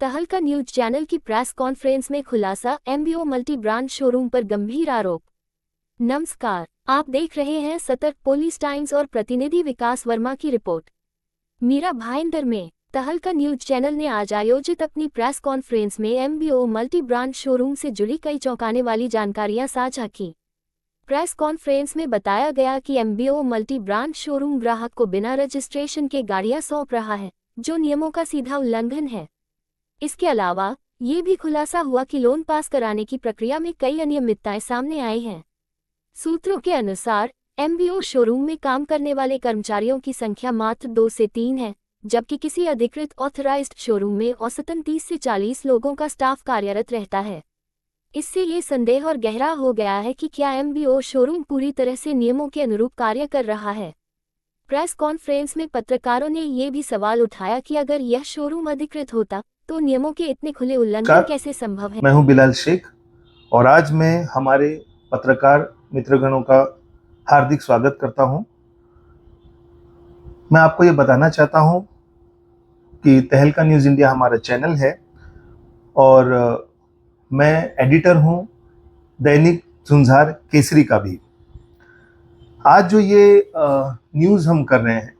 तहलका news channel की press conference में खुलासा, एमबीओ मल्टी ब्रांड शोरूम पर गंभीर आरोप। नमस्कार, आप देख रहे हैं सतर्क पुलिस टाइम्स और प्रतिनिधि विकास वर्मा की रिपोर्ट। मीरा भाईंदर में तहलका न्यूज चैनल ने आज आयोजित अपनी प्रेस कॉन्फ्रेंस में एमबीओ मल्टी ब्रांड शोरूम से जुड़ी कई चौंकाने वाली जानकारियां साझा की। प्रेस कॉन्फ्रेंस में बताया गया कि एमबीओ मल्टी ब्रांड शोरूम ग्राहक को बिना रजिस्ट्रेशन के गाड़ियां सौंप रहा है, जो नियमों का सीधा उल्लंघन है। इसके अलावा ये भी खुलासा हुआ कि लोन पास कराने की प्रक्रिया में कई अनियमितताएं सामने आई हैं। सूत्रों के अनुसार एमबीओ शोरूम में काम करने वाले कर्मचारियों की संख्या मात्र 2 से 3 है, जबकि किसी अधिकृत ऑथराइज्ड शोरूम में औसतन 30 से 40 लोगों का स्टाफ कार्यरत रहता है। इससे ये संदेह और गहरा हो गया है कि क्या एमबीओ शोरूम पूरी तरह से नियमों के अनुरूप कार्य कर रहा है। प्रेस कॉन्फ्रेंस में पत्रकारों ने ये भी सवाल उठाया कि अगर यह शोरूम अधिकृत होता तो नियमों के इतने खुले उल्लंघन कैसे संभव है। मैं हूं बिलाल शेख और आज मैं हमारे पत्रकार मित्रगणों का हार्दिक स्वागत करता हूं। मैं आपको ये बताना चाहता हूं कि तहलका न्यूज़ इंडिया हमारा चैनल है और मैं एडिटर हूं दैनिक झुंझार केसरी का भी। आज जो ये न्यूज़ हम कर रहे हैं,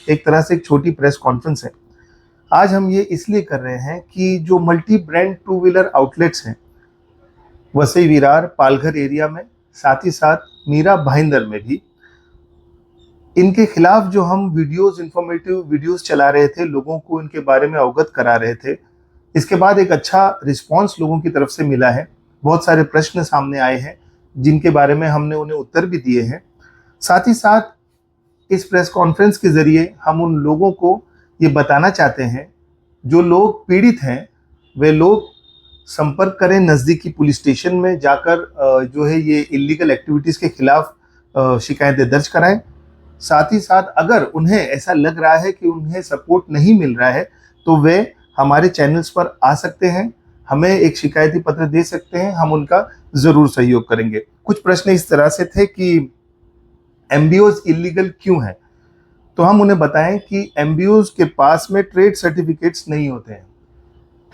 एक तरह से एक छोटी प्रेस कॉन्फ्रेंस है। आज हम ये इसलिए कर रहे हैं कि जो multi brand two wheeler outlets हैं वसई विरार पालघर एरिया में, साथ ही साथ मीरा भाईंदर में भी, इनके खिलाफ जो हम वीडियोस, इंफॉर्मेटिव वीडियोस चला रहे थे, लोगों को इनके बारे में अवगत करा रहे थे। इसके बाद एक अच्छा रिस्पांस लोगों की तरफ से मिला है। बहुत सारे प्रश्न सामने आए हैं जिनके बारे में हमने उन्हें उत्तर भी दिए हैं। साथ ही साथ इस प्रेस कॉन्फ्रेंस के जरिए हम उन लोगों को ये बताना चाहते हैं, जो लोग पीड़ित हैं वे लोग संपर्क करें नज़दीकी पुलिस स्टेशन में जाकर, जो है ये इलीगल एक्टिविटीज़ के खिलाफ शिकायतें दर्ज कराएं। साथ ही साथ अगर उन्हें ऐसा लग रहा है कि उन्हें सपोर्ट नहीं मिल रहा है तो वे हमारे चैनल्स पर आ सकते हैं, हमें एक शिकायती पत्र दे सकते हैं, हम उनका ज़रूर सहयोग करेंगे। कुछ प्रश्न इस तरह से थे कि एमबीओज इलीगल क्यों है, तो हम उन्हें बताएं कि एमबीओज के पास में ट्रेड सर्टिफिकेट्स नहीं होते हैं।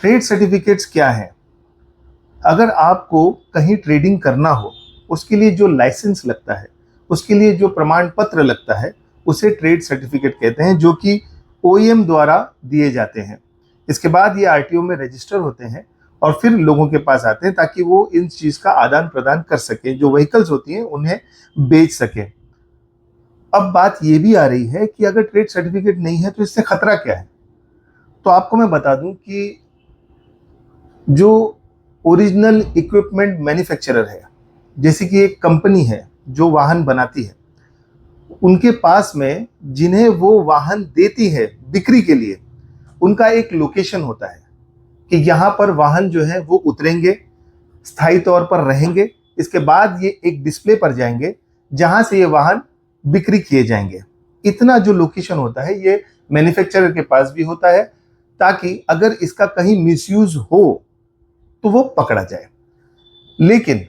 ट्रेड सर्टिफिकेट्स क्या हैं? अगर आपको कहीं ट्रेडिंग करना हो, उसके लिए जो लाइसेंस लगता है, उसके लिए जो प्रमाण पत्र लगता है, उसे ट्रेड सर्टिफिकेट कहते हैं, जो कि ओईएम द्वारा दिए जाते हैं। इसके बाद ये आरटीओ में रजिस्टर होते हैं और फिर लोगों के पास आते हैं ताकि वो इन चीज़ का आदान प्रदान कर सकें, जो व्हीकल्स होती हैं उन्हें बेच सकें। अब बात ये भी आ रही है कि अगर ट्रेड सर्टिफिकेट नहीं है तो इससे खतरा क्या है। तो आपको मैं बता दूं कि जो ओरिजिनल इक्विपमेंट मैन्युफैक्चरर है, जैसे कि एक कंपनी है जो वाहन बनाती है, उनके पास में जिन्हें वो वाहन देती है बिक्री के लिए, उनका एक लोकेशन होता है कि यहाँ पर वाहन जो है वो उतरेंगे, स्थायी तौर पर रहेंगे। इसके बाद ये एक डिस्प्ले पर जाएंगे जहाँ से ये वाहन बिक्री किए जाएंगे। इतना जो लोकेशन होता है ये मैन्युफैक्चरर के पास भी होता है, ताकि अगर इसका कहीं मिसयूज हो तो वो पकड़ा जाए। लेकिन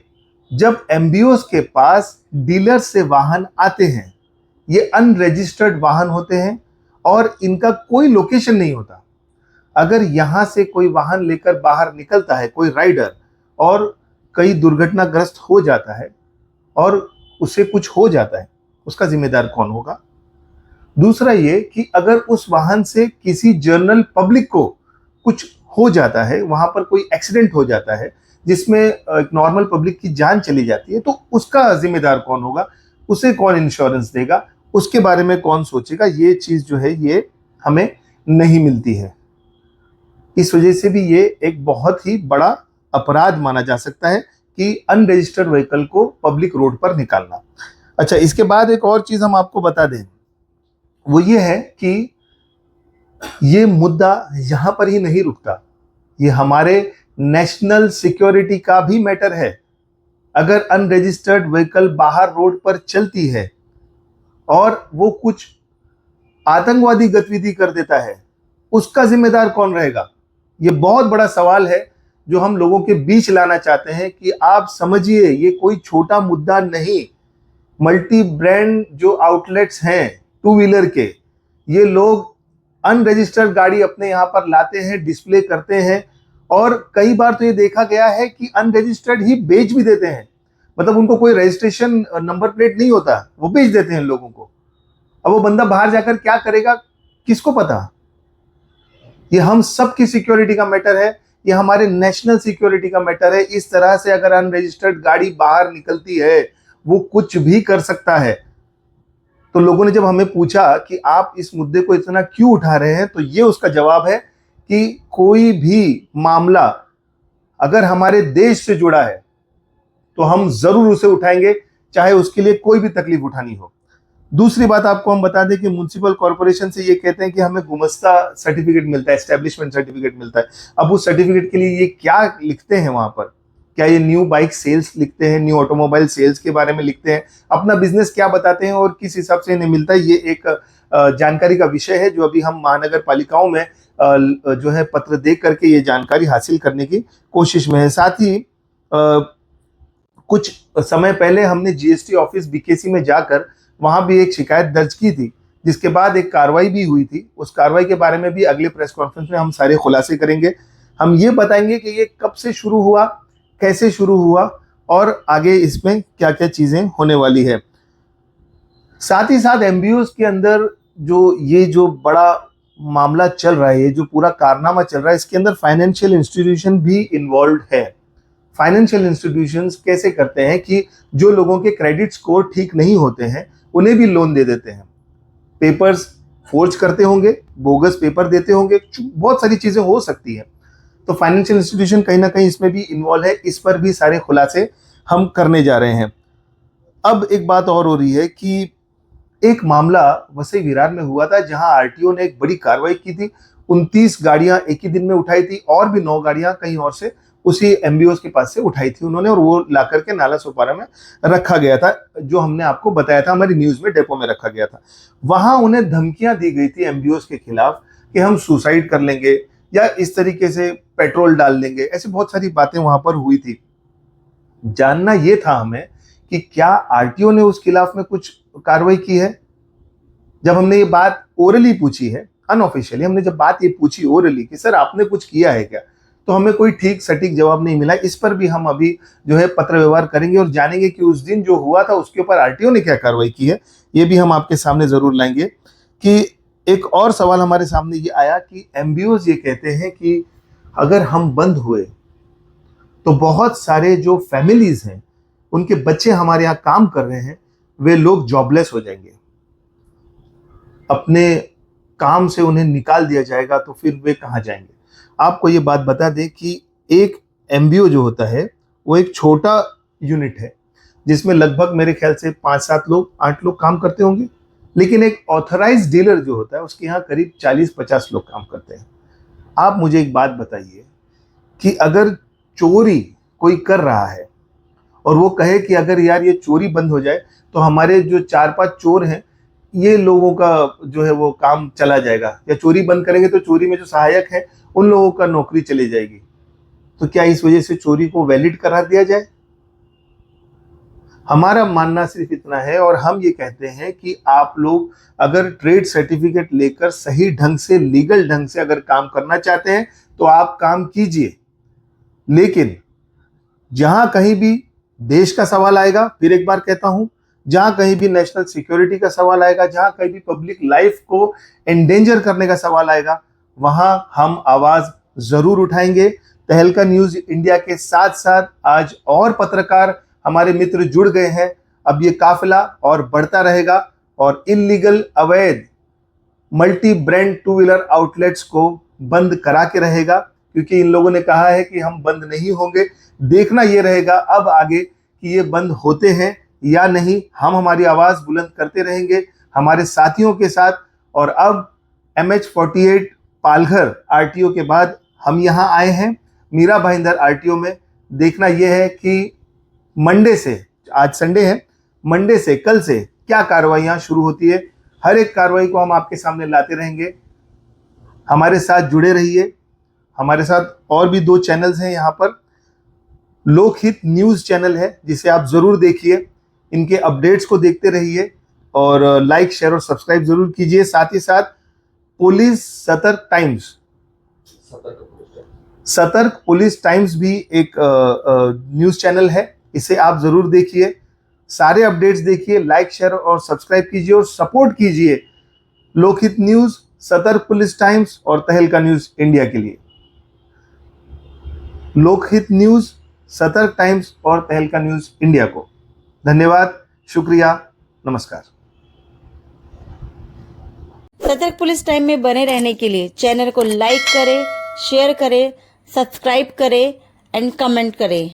जब एमबीओज के पास डीलर से वाहन आते हैं, ये अनरजिस्टर्ड वाहन होते हैं और इनका कोई लोकेशन नहीं होता। अगर यहाँ से कोई वाहन लेकर बाहर निकलता है कोई राइडर और कई दुर्घटनाग्रस्त हो जाता है और उसे कुछ हो जाता है, उसका जिम्मेदार कौन होगा? दूसरा ये कि अगर उस वाहन से किसी जनरल पब्लिक को कुछ हो जाता है, वहां पर कोई एक्सीडेंट हो जाता है जिसमें एक नॉर्मल पब्लिक की जान चली जाती है, तो उसका जिम्मेदार कौन होगा? उसे कौन इंश्योरेंस देगा? उसके बारे में कौन सोचेगा? ये चीज जो है ये हमें नहीं मिलती है। इस वजह से भी ये एक बहुत ही बड़ा अपराध माना जा सकता है कि अनरजिस्टर्ड व्हीकल को पब्लिक रोड पर निकालना। अच्छा, इसके बाद एक और चीज हम आपको बता दें, वो ये है कि ये मुद्दा यहां पर ही नहीं रुकता, ये हमारे नेशनल सिक्योरिटी का भी मैटर है। अगर अनरजिस्टर्ड व्हीकल बाहर रोड पर चलती है और वो कुछ आतंकवादी गतिविधि कर देता है, उसका जिम्मेदार कौन रहेगा? ये बहुत बड़ा सवाल है जो हम लोगों के बीच लाना चाहते हैं कि आप समझिए, ये कोई छोटा मुद्दा नहीं। मल्टी ब्रांड जो आउटलेट्स हैं टू व्हीलर के, ये लोग अनरजिस्टर्ड गाड़ी अपने यहाँ पर लाते हैं, डिस्प्ले करते हैं, और कई बार तो ये देखा गया है कि अनरजिस्टर्ड ही बेच भी देते हैं। मतलब उनको कोई रजिस्ट्रेशन नंबर प्लेट नहीं होता, वो बेच देते हैं लोगों को। अब वो बंदा बाहर जाकर क्या करेगा, किसको पता। ये हम सबकी सिक्योरिटी का मैटर है, ये हमारे नेशनल सिक्योरिटी का मैटर है। इस तरह से अगर अनरजिस्टर्ड गाड़ी बाहर निकलती है, वो कुछ भी कर सकता है। तो लोगों ने जब हमें पूछा कि आप इस मुद्दे को इतना क्यों उठा रहे हैं, तो ये उसका जवाब है कि कोई भी मामला अगर हमारे देश से जुड़ा है तो हम जरूर उसे उठाएंगे, चाहे उसके लिए कोई भी तकलीफ उठानी हो। दूसरी बात आपको हम बता दें कि म्युनिसिपल कॉर्पोरेशन से ये कहते हैं कि हमें गुमस्ता सर्टिफिकेट मिलता है, एस्टेब्लिशमेंट सर्टिफिकेट मिलता है। अब उस सर्टिफिकेट के लिए ये क्या लिखते हैं वहां पर, क्या ये न्यू बाइक सेल्स लिखते हैं, न्यू ऑटोमोबाइल सेल्स के बारे में लिखते हैं, अपना बिजनेस क्या बताते हैं और किस हिसाब से इन्हें मिलता है, ये एक जानकारी का विषय है जो अभी हम महानगर पालिकाओं में जो है पत्र दे करके ये जानकारी हासिल करने की कोशिश में है। साथ ही कुछ समय पहले हमने जीएसटी ऑफिस बीकेसी में जाकर वहां भी एक शिकायत दर्ज की थी, जिसके बाद एक कार्रवाई भी हुई थी। उस कार्रवाई के बारे में भी अगले प्रेस कॉन्फ्रेंस में हम सारे खुलासे करेंगे। हम ये बताएंगे कि ये कब से शुरू हुआ, कैसे शुरू हुआ और आगे इसमें क्या क्या चीजें होने वाली है। साथ ही साथ एमबीओस के अंदर जो बड़ा मामला चल रहा है, ये जो पूरा कारनामा चल रहा है, इसके अंदर फाइनेंशियल इंस्टीट्यूशन भी इन्वॉल्व है। फाइनेंशियल इंस्टीट्यूशंस कैसे करते हैं कि जो लोगों के क्रेडिट स्कोर ठीक नहीं होते हैं उन्हें भी लोन दे देते हैं। पेपर्स फोर्ज करते होंगे, बोगस पेपर देते होंगे, बहुत सारी चीजें हो सकती है। तो फाइनेंशियल इंस्टीट्यूशन कहीं ना कहीं इसमें भी इन्वॉल्व है। इस पर भी सारे खुलासे हम करने जा रहे हैं। अब एक बात और हो रही है कि एक मामला वसई विरार में हुआ था जहां आरटीओ ने एक बड़ी कार्रवाई की थी। 29 गाड़ियां एक ही दिन में उठाई थी और भी 9 गाड़ियां कहीं और से उसी एमबीओस के पास से उठाई थी उन्होंने, और वो ला करके नाला सोपारा में रखा गया था, जो हमने आपको बताया था, हमारी न्यूज में डेपो में रखा गया था। वहां उन्हें धमकियां दी गई थी एमबीओस के खिलाफ कि हम सुसाइड कर लेंगे या इस तरीके से पेट्रोल डाल देंगे। ऐसी बहुत सारी बातें वहां पर हुई थी। जानना यह था हमें कि क्या आरटीओ ने उस खिलाफ में कुछ कार्रवाई की है। जब हमने ये बात ओरली पूछी है, अनऑफिशियली हमने जब बात ये पूछी ओरली कि सर आपने कुछ किया है क्या, तो हमें कोई ठीक सटीक जवाब नहीं मिला। इस पर भी हम अभी जो है पत्र व्यवहार करेंगे और जानेंगे कि उस दिन जो हुआ था उसके ऊपर आरटीओ ने क्या कार्रवाई की है। ये भी हम आपके सामने जरूर लाएंगे। कि एक और सवाल हमारे सामने ये आया कि एमबीओज ये कहते हैं कि अगर हम बंद हुए तो बहुत सारे जो फैमिलीज हैं, उनके बच्चे हमारे यहाँ काम कर रहे हैं, वे लोग जॉबलेस हो जाएंगे, अपने काम से उन्हें निकाल दिया जाएगा, तो फिर वे कहाँ जाएंगे। आपको ये बात बता दें कि एक एमबीओ जो होता है वो एक छोटा यूनिट है जिसमें लगभग मेरे ख्याल से 5-7 लोग 8 लोग काम करते होंगे, लेकिन एक ऑथराइज्ड डीलर जो होता है उसके यहाँ करीब 40-50 लोग काम करते हैं। आप मुझे एक बात बताइए कि अगर चोरी कोई कर रहा है और वो कहे कि अगर यार ये चोरी बंद हो जाए तो हमारे जो 4-5 चोर हैं, ये लोगों का जो है वो काम चला जाएगा, या चोरी बंद करेंगे तो चोरी में जो सहायक है उन लोगों का नौकरी चली जाएगी, तो क्या इस वजह से चोरी को वैलिड करार दिया जाए। हमारा मानना सिर्फ इतना है और हम ये कहते हैं कि आप लोग अगर ट्रेड सर्टिफिकेट लेकर सही ढंग से, लीगल ढंग से अगर काम करना चाहते हैं तो आप काम कीजिए, लेकिन जहां कहीं भी देश का सवाल आएगा, फिर एक बार कहता हूं, जहां कहीं भी नेशनल सिक्योरिटी का सवाल आएगा, जहां कहीं भी पब्लिक लाइफ को एंडेंजर करने का सवाल आएगा, वहां हम आवाज जरूर उठाएंगे। तहलका न्यूज इंडिया के साथ साथ आज और पत्रकार हमारे मित्र जुड़ गए हैं। अब ये काफिला और बढ़ता रहेगा और इल्लीगल, अवैध मल्टी ब्रांड 2 व्हीलर आउटलेट्स को बंद करा के रहेगा, क्योंकि इन लोगों ने कहा है कि हम बंद नहीं होंगे। देखना ये रहेगा अब आगे कि ये बंद होते हैं या नहीं। हम हमारी आवाज बुलंद करते रहेंगे हमारे साथियों के साथ। और अब MH48 पालघर आरटीओ के बाद हम यहाँ आए हैं मीरा भाईंदर आरटीओ में। देखना यह है कि मंडे से, आज संडे है, मंडे से, कल से क्या कार्रवाइयां शुरू होती है। हर एक कार्रवाई को हम आपके सामने लाते रहेंगे। हमारे साथ जुड़े रहिए। हमारे साथ और भी 2 चैनल्स हैं यहाँ पर। लोकहित न्यूज चैनल है जिसे आप जरूर देखिए, इनके अपडेट्स को देखते रहिए और लाइक, शेयर और सब्सक्राइब जरूर कीजिए। साथ ही साथ पुलिस सतर्क टाइम्स, सतर्क पुलिस टाइम्स भी एक न्यूज चैनल है, इसे आप जरूर देखिए, सारे अपडेट्स देखिए, लाइक शेयर और सब्सक्राइब कीजिए और सपोर्ट कीजिए लोकहित न्यूज, सतर्क पुलिस टाइम्स और तहलका न्यूज इंडिया के लिए। लोकहित न्यूज, सतर्क टाइम्स और तहलका न्यूज इंडिया को धन्यवाद, शुक्रिया, नमस्कार। सतर्क पुलिस टाइम में बने रहने के लिए चैनल को लाइक करें, शेयर करें, सब्सक्राइब करें एंड कमेंट करें।